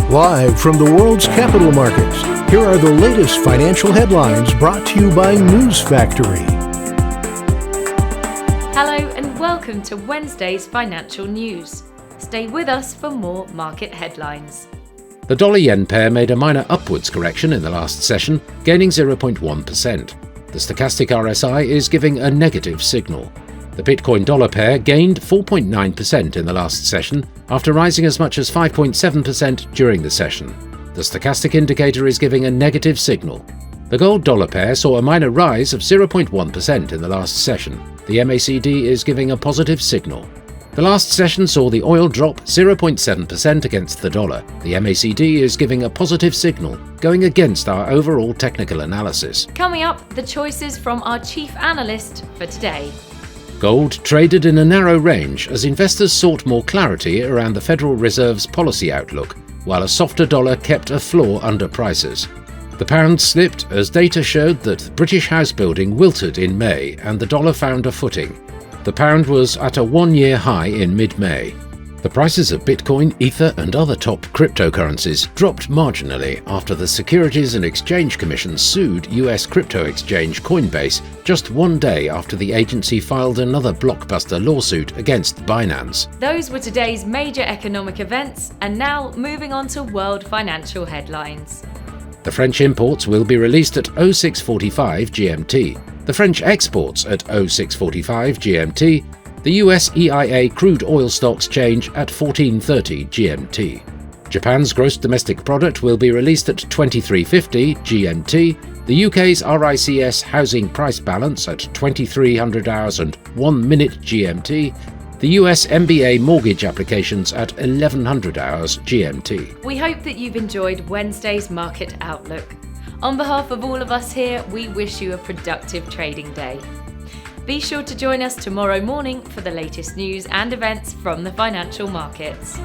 Live from the world's capital markets, here are the latest financial headlines brought to you by News Factory. Hello and welcome to Wednesday's financial news. Stay with us for more market headlines. The dollar-yen pair made a minor upwards correction in the last session, gaining 0.1%. The stochastic RSI is giving a negative signal. The Bitcoin-dollar pair gained 4.9% in the last session, after rising as much as 5.7% during the session. The stochastic indicator is giving a negative signal. The gold-dollar pair saw a minor rise of 0.1% in the last session. The MACD is giving a positive signal. The last session saw the oil drop 0.7% against the dollar. The MACD is giving a positive signal, going against our overall technical analysis. Coming up, the choices from our chief analyst for today. Gold traded in a narrow range as investors sought more clarity around the Federal Reserve's policy outlook, while a softer dollar kept a floor under prices. The pound slipped as data showed that British house building wilted in May and the dollar found a footing. The pound was at a one-year high in mid-May. The prices of Bitcoin, Ether and other top cryptocurrencies dropped marginally after the Securities and Exchange Commission sued US crypto exchange Coinbase just one day after the agency filed another blockbuster lawsuit against Binance. Those were today's major economic events, and now moving on to world financial headlines. The French imports will be released at 06:45 GMT. The French exports at 06:45 GMT. The US EIA crude oil stocks change at 14:30 GMT. Japan's gross domestic product will be released at 23:50 GMT. The UK's RICS housing price balance at 2300 hours and 1 minute GMT. The US MBA mortgage applications at 1100 hours GMT. We hope that you've enjoyed Wednesday's market outlook. On behalf of all of us here, we wish you a productive trading day. Be sure to join us tomorrow morning for the latest news and events from the financial markets.